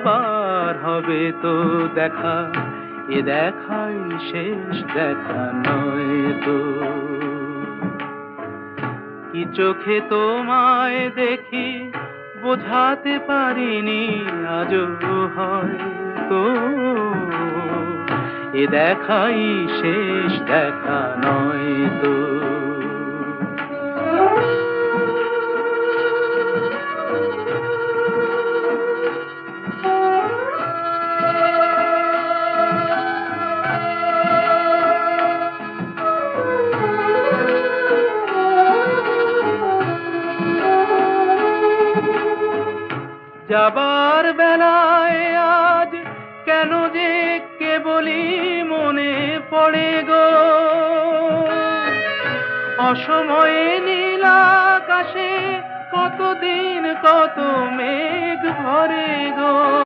আবার হবে তো দেখা, এ দেখাই শেষ দেখা নয় তো। কি চোখে তোমায় দেখি বোঝাতে পারিনি আজও হয়তো, এ দেখাই শেষ দেখা নয় তো। যাবার বেলায় আজ কেন যে কেবলই মনে পড়ে গো, অসময়ে নীল আকাশে কতদিন কত মেঘ ভরে গো।